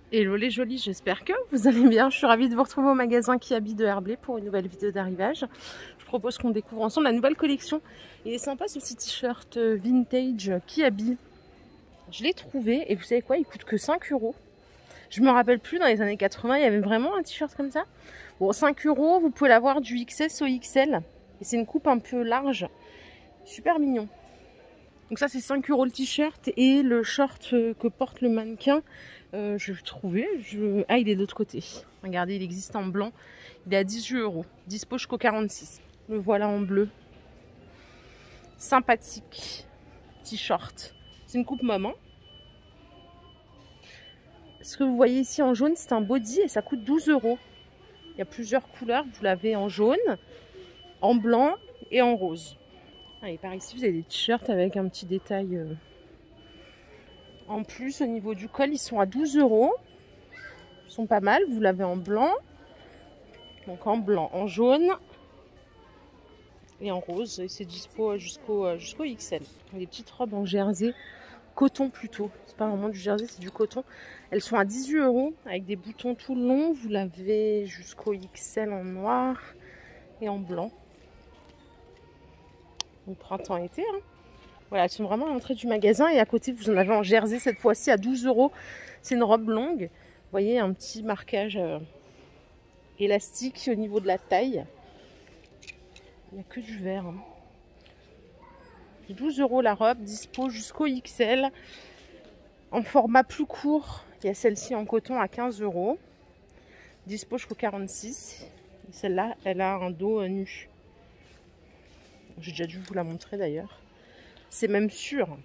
Hello les jolis, j'espère que vous allez bien. Je suis ravie de vous retrouver au magasin Kiabi de Herblay pour une nouvelle vidéo d'arrivage. Je propose qu'on découvre ensemble la nouvelle collection. Il est sympa ce petit t-shirt vintage Kiabi. Je l'ai trouvé et vous savez quoi, il coûte que 5 €. Je me rappelle plus, dans les années 80, il y avait vraiment un t-shirt comme ça. Bon, 5 €, vous pouvez l'avoir du XS au XL. Et c'est une coupe un peu large. Super mignon. Donc ça c'est 5 € le t-shirt et le short que porte le mannequin. Je vais le trouver. Ah, il est de l'autre côté. Regardez, il existe en blanc. Il est à 18 €. Dispo jusqu'au 46. Le voilà en bleu. Sympathique. T-shirt. C'est une coupe maman. Ce que vous voyez ici en jaune, c'est un body et ça coûte 12 €. Il y a plusieurs couleurs. Vous l'avez en jaune, en blanc et en rose. Allez, par ici, vous avez des t-shirts avec un petit détail. En plus, au niveau du col, ils sont à 12 €. Ils sont pas mal. Vous l'avez en blanc. Donc en blanc, en jaune et en rose. Et c'est dispo jusqu'au XL. Des petites robes en jersey. Coton plutôt. C'est pas vraiment du jersey, c'est du coton. Elles sont à 18 € avec des boutons tout longs. Vous l'avez jusqu'au XL en noir et en blanc. Donc printemps-été. Hein. Voilà, elles sont vraiment à l'entrée du magasin. Et à côté, vous en avez en jersey cette fois-ci à 12 €. C'est une robe longue. Vous voyez, un petit marquage élastique au niveau de la taille. Il n'y a que du vert. Hein. 12 € la robe, dispo jusqu'au XL. En format plus court, il y a celle-ci en coton à 15 €. Dispo jusqu'au 46. Celle-là, elle a un dos nu. J'ai déjà dû vous la montrer d'ailleurs. C'est même sûr.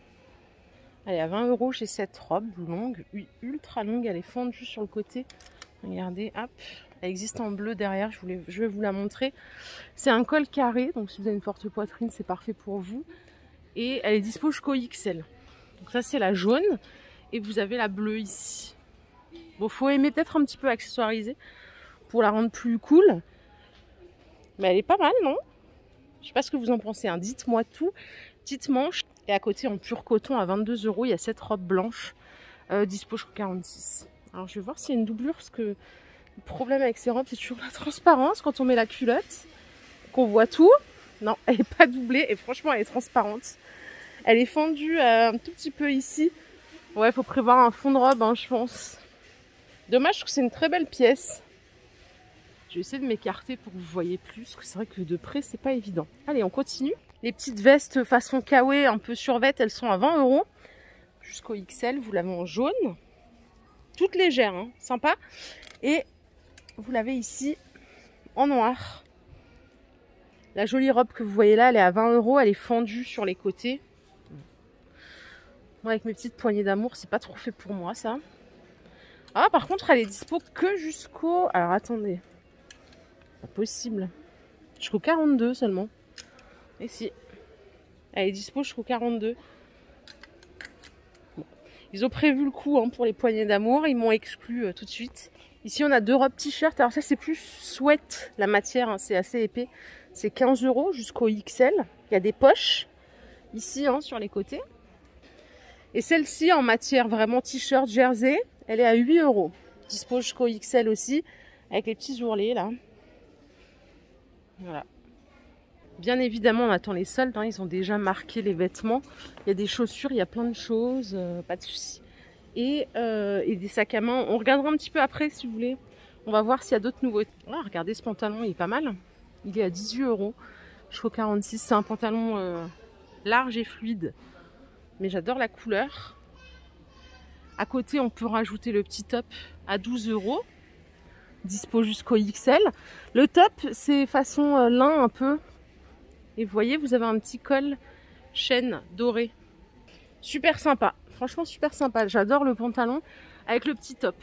Elle est à 20 € chez cette robe longue, ultra longue. Elle est fendue sur le côté. Regardez, hop. Elle existe en bleu derrière, je vais vous la montrer. C'est un col carré, donc si vous avez une forte poitrine, c'est parfait pour vous. Et elle est dispo jusqu'au XL. Donc ça, c'est la jaune. Et vous avez la bleue ici. Bon, faut aimer peut-être un petit peu accessoiriser pour la rendre plus cool. Mais elle est pas mal, non? Je sais pas ce que vous en pensez. Hein. Dites-moi tout. Petite manche. Et à côté, en pur coton, à 22 €, il y a cette robe blanche. Dispo jusqu'au 46. Alors, je vais voir s'il y a une doublure, parce que le problème avec ces robes, c'est toujours la transparence quand on met la culotte, qu'on voit tout. Non, elle n'est pas doublée et franchement, elle est transparente. Elle est fendue un tout petit peu ici. Ouais, il faut prévoir un fond de robe, hein, je pense. Dommage que c'est une très belle pièce. Je vais essayer de m'écarter pour que vous voyez plus, parce que c'est vrai que de près, c'est pas évident. Allez, on continue. Les petites vestes façon kawaii, un peu survêt, elles sont à 20 € jusqu'au XL. Vous l'avez en jaune. Toute légère, hein, sympa. Et vous l'avez ici en noir. La jolie robe que vous voyez là, elle est à 20 €. Elle est fendue sur les côtés. Moi, avec mes petites poignées d'amour, c'est pas trop fait pour moi, ça. Ah, par contre, elle est dispo que jusqu'au... Alors, attendez. Pas possible. Jusqu'au 42 seulement. Et si. Elle est dispo jusqu'au 42. Bon. Ils ont prévu le coup hein, pour les poignées d'amour. Ils m'ont exclu tout de suite. Ici, on a deux robes t-shirt. Alors ça, c'est plus sweat, la matière. Hein, c'est assez épais. C'est 15 € jusqu'au XL. Il y a des poches ici hein, sur les côtés. Et celle-ci, en matière vraiment t-shirt jersey, elle est à 8 €. Dispo jusqu'au XL aussi, avec les petits ourlets là. Voilà. Bien évidemment, on attend les soldes. Hein, ils ont déjà marqué les vêtements. Il y a des chaussures, il y a plein de choses. Pas de soucis. Et des sacs à main. On regardera un petit peu après si vous voulez. On va voir s'il y a d'autres nouveautés. Ah, regardez ce pantalon, il est pas mal. Il est à 18 € jusqu'au 46. C'est un pantalon large et fluide. Mais j'adore la couleur. À côté, on peut rajouter le petit top à 12 €. Dispo jusqu'au XL. Le top, c'est façon lin un peu. Et vous voyez, vous avez un petit col chaîne doré. Super sympa. Franchement, super sympa. J'adore le pantalon avec le petit top.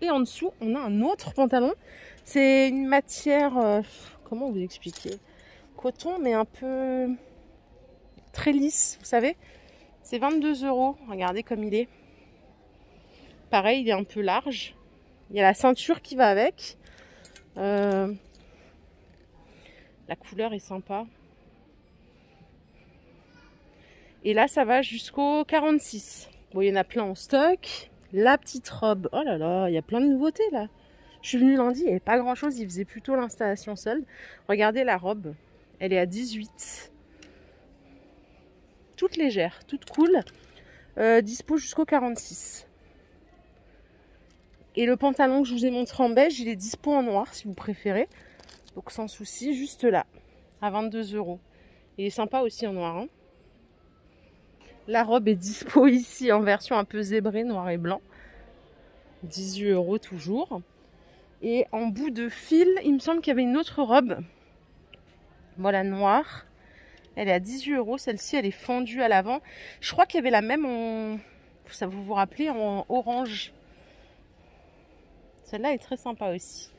Et en dessous, on a un autre pantalon. C'est une matière... comment vous expliquer? Coton, mais un peu... très lisse, vous savez. C'est 22 €. Regardez comme il est. Pareil, il est un peu large. Il y a la ceinture qui va avec. La couleur est sympa. Et là, ça va jusqu'au 46. Bon, il y en a plein en stock. La petite robe. Oh là là, il y a plein de nouveautés là. Je suis venue lundi, il n'y avait pas grand chose. Il faisait plutôt l'installation seule. Regardez la robe. Elle est à 18. Toute légère, toute cool. Dispo jusqu'au 46. Et le pantalon que je vous ai montré en beige, il est dispo en noir si vous préférez. Donc sans souci, juste là, à 22 €. Il est sympa aussi en noir. Hein. La robe est dispo ici en version un peu zébrée, noir et blanc. 18 € toujours. Et en bout de fil, il me semble qu'il y avait une autre robe. Voilà, noire. Elle est à 18 €. Celle-ci, elle est fendue à l'avant. Je crois qu'il y avait la même en... Ça vous vous rappelez, en orange. Celle-là est très sympa aussi.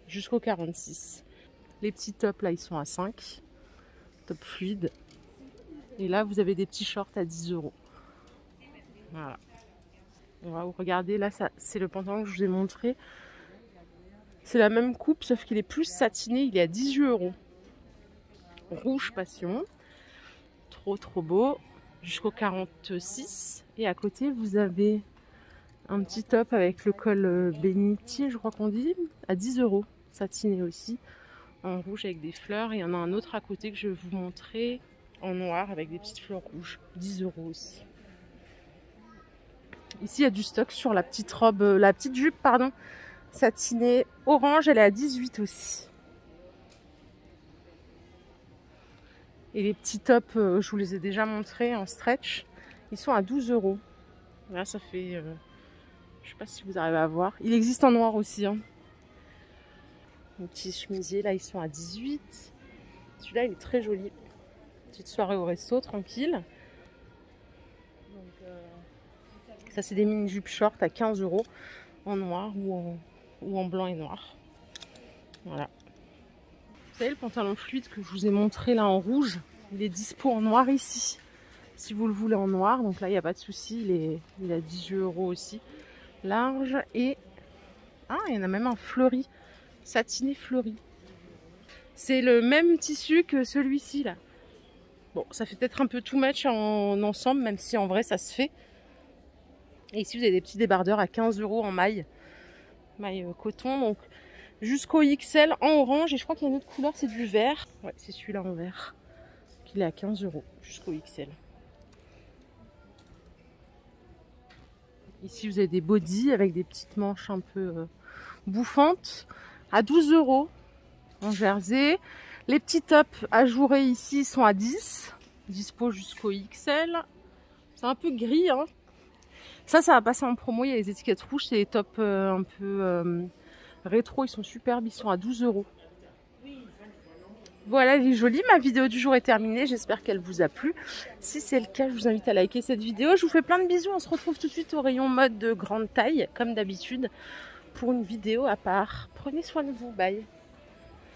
Jusqu'au 46. Les petits tops, là, ils sont à 5. Top fluide. Et là, vous avez des petits shorts à 10 €. Voilà. On va vous regarder. Là, c'est le pantalon que je vous ai montré. C'est la même coupe, sauf qu'il est plus satiné. Il est à 18 €. Rouge passion. Trop, trop beau. Jusqu'au 46. Et à côté, vous avez un petit top avec le col bénitier, je crois qu'on dit, à 10 €. Satiné aussi. En rouge avec des fleurs. Et il y en a un autre à côté que je vais vous montrer en noir avec des petites fleurs rouges. 10 € aussi. Ici, il y a du stock sur la petite robe, la petite jupe, pardon, satinée orange. Elle est à 18 aussi. Et les petits tops, je vous les ai déjà montrés en stretch. Ils sont à 12 €. Là, ça fait... je sais pas si vous arrivez à voir. Il existe en noir aussi. Hein. Les petits chemisiers, là, ils sont à 18. Celui-là, il est très joli. Petite soirée au resto, tranquille. Donc, ça, c'est des mini-jupes short à 15 € en noir ou en blanc et noir. Voilà. Vous savez, le pantalon fluide que je vous ai montré là en rouge, il est dispo en noir ici. Si vous le voulez en noir, donc là, il n'y a pas de souci. Il est à 18 € aussi. Large et... Ah, il y en a même un fleuri. Satiné fleuri. C'est le même tissu que celui-ci là. Bon, ça fait peut-être un peu too much en ensemble, même si en vrai ça se fait. Et ici vous avez des petits débardeurs à 15 € en maille. Maille coton, donc jusqu'au XL en orange. Et je crois qu'il y a une autre couleur, c'est du vert. Ouais, c'est celui-là en vert. Il est à 15 € jusqu'au XL. Ici vous avez des bodys avec des petites manches un peu bouffantes à 12 € en jersey. Les petits tops ajourés ici sont à 10. Dispo jusqu'au XL. C'est un peu gris. Hein. Ça va passer en promo. Il y a les étiquettes rouges. C'est les tops un peu rétro. Ils sont superbes. Ils sont à 12 €. Voilà, elle est jolie. Ma vidéo du jour est terminée. J'espère qu'elle vous a plu. Si c'est le cas, je vous invite à liker cette vidéo. Je vous fais plein de bisous. On se retrouve tout de suite au rayon mode de grande taille, comme d'habitude, pour une vidéo à part. Prenez soin de vous. Bye.